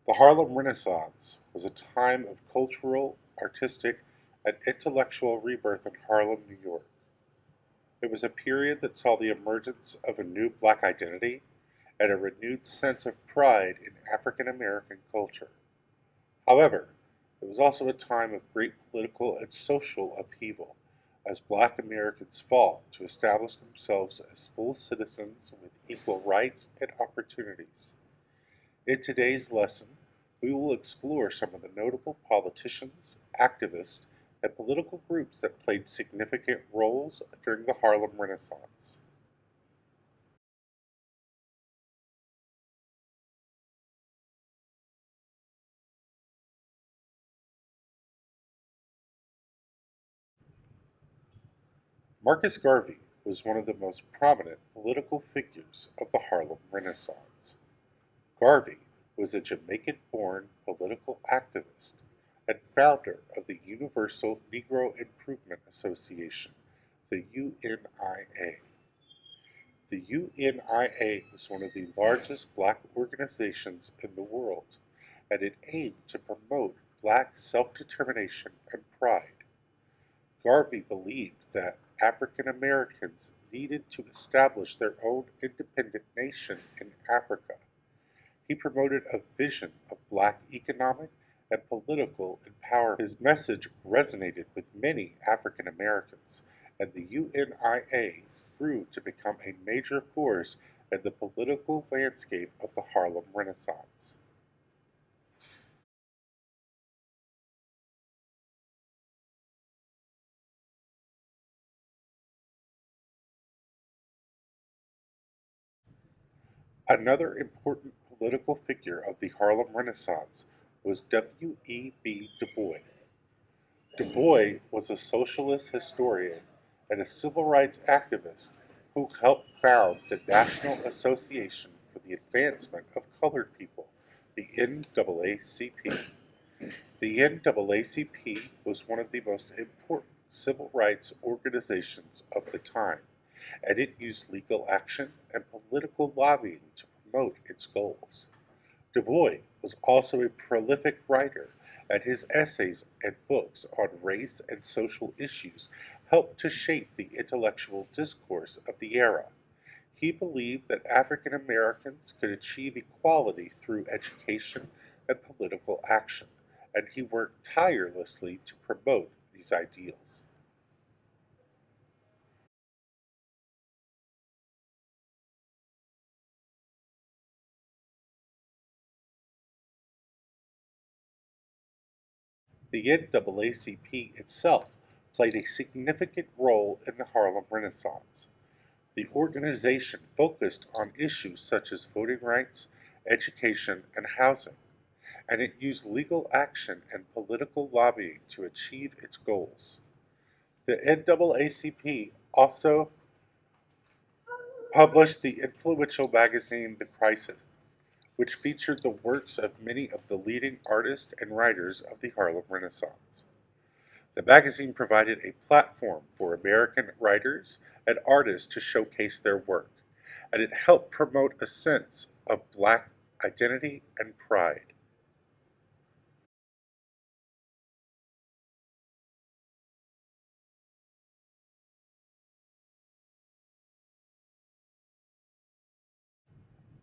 The Harlem Renaissance was a time of cultural, artistic, and intellectual rebirth in Harlem, New York. It was a period that saw the emergence of a new black identity and a renewed sense of pride in African American culture. However, it was also a time of great political and social upheaval as black Americans fought to establish themselves as full citizens with equal rights and opportunities. In today's lesson, we will explore some of the notable politicians, activists, and political groups that played significant roles during the Harlem Renaissance. Marcus Garvey was one of the most prominent political figures of the Harlem Renaissance. Garvey was a Jamaican born political activist and founder of the Universal Negro Improvement Association, the UNIA. The UNIA was one of the largest black organizations in the world, and it aimed to promote black self determination and pride. Garvey believed that African Americans needed to establish their own independent nation in Africa. He promoted a vision of black economic and political empowerment. His message resonated with many African Americans, and the UNIA grew to become a major force in the political landscape of the Harlem Renaissance. Another important political figure of the Harlem Renaissance was W.E.B. Du Bois. Du Bois was a socialist historian and a civil rights activist who helped found the National Association for the Advancement of Colored People, the NAACP. The NAACP was one of the most important civil rights organizations of the time, and it used legal action and political lobbying to promote its goals. Du Bois was also a prolific writer, and his essays and books on race and social issues helped to shape the intellectual discourse of the era. He believed that African Americans could achieve equality through education and political action, and he worked tirelessly to promote these ideals. The NAACP itself played a significant role in the Harlem Renaissance. The organization focused on issues such as voting rights, education, and housing, and it used legal action and political lobbying to achieve its goals. The NAACP also published the influential magazine The Crisis, which featured the works of many of the leading artists and writers of the Harlem Renaissance. The magazine provided a platform for American writers and artists to showcase their work, and it helped promote a sense of black identity and pride.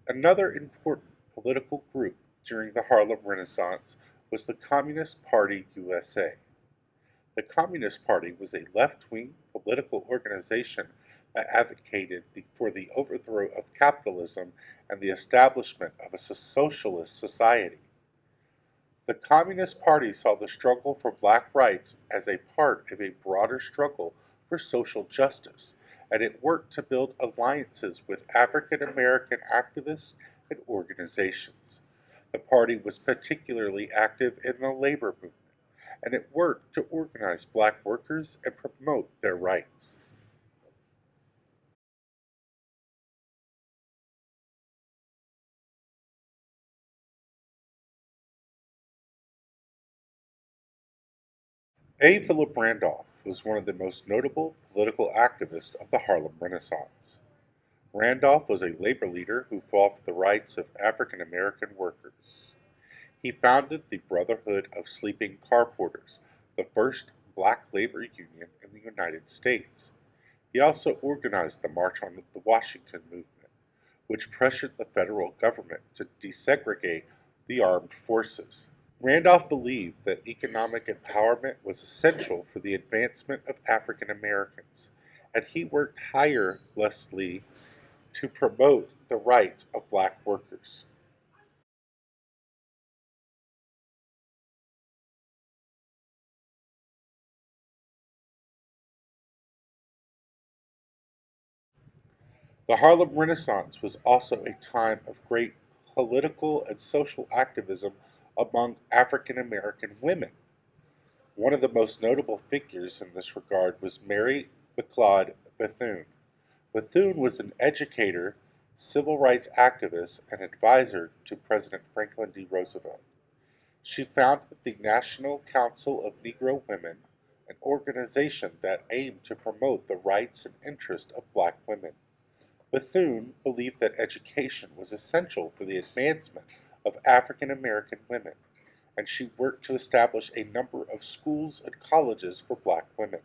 Another important political group during the Harlem Renaissance was the Communist Party USA. The Communist Party was a left wing political organization that advocated for the overthrow of capitalism and the establishment of a socialist society. The Communist Party saw the struggle for black rights as a part of a broader struggle for social justice, and it worked to build alliances with African American activists and organizations. The party was particularly active in the labor movement, and it worked to organize black workers and promote their rights. A. Philip Randolph was one of the most notable political activists of the Harlem Renaissance. Randolph was a labor leader who fought for the rights of African American workers. He founded the Brotherhood of Sleeping Car Porters, the first black labor union in the United States. He also organized the March on the Washington movement, which pressured the federal government to desegregate the armed forces. Randolph believed that economic empowerment was essential for the advancement of African Americans, and he worked tirelessly to promote the rights of black workers. The Harlem Renaissance was also a time of great political and social activism among African American women. One of the most notable figures in this regard was Mary McLeod Bethune. Bethune was an educator, civil rights activist, and advisor to President Franklin D. Roosevelt. She founded the National Council of Negro Women, an organization that aimed to promote the rights and interests of black women. Bethune believed that education was essential for the advancement of African American women, and she worked to establish a number of schools and colleges for black women.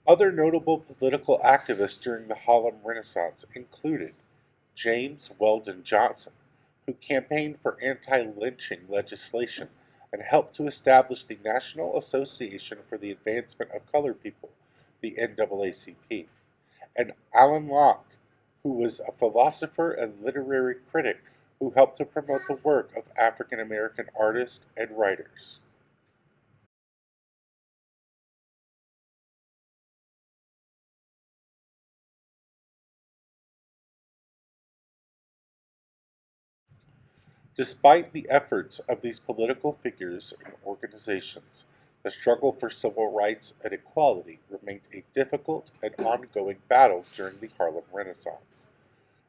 Other notable political activists during the Harlem Renaissance included James Weldon Johnson, who campaigned for anti lynching legislation and helped to establish the National Association for the Advancement of Colored People, the NAACP, and Alan Locke, who was a philosopher and literary critic who helped to promote the work of African American artists and writers. Despite the efforts of these political figures and organizations, the struggle for civil rights and equality remained a difficult and ongoing battle during the Harlem Renaissance.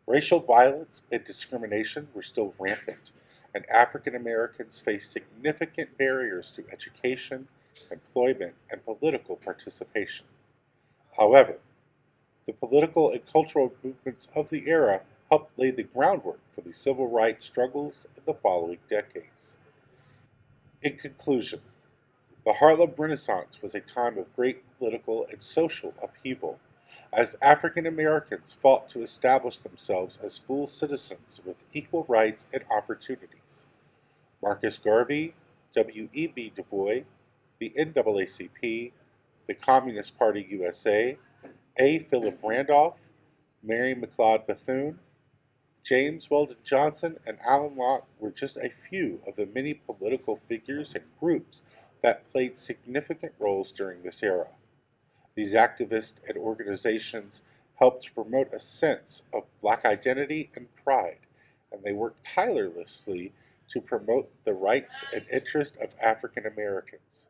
Racial violence and discrimination were still rampant, and African Americans faced significant barriers to education, employment, and political participation. However, the political and cultural movements of the era helped lay the groundwork for the civil rights struggles in the following decades. In conclusion, the Harlem Renaissance was a time of great political and social upheaval as African Americans fought to establish themselves as full citizens with equal rights and opportunities. Marcus Garvey, W.E.B. Du Bois, the NAACP, the Communist Party USA, A. Philip Randolph, Mary McLeod Bethune, James Weldon Johnson, and Alan Locke were just a few of the many political figures and groups that played significant roles during this era. These activists and organizations helped to promote a sense of black identity and pride, and they worked tirelessly to promote the rights and interests of African Americans.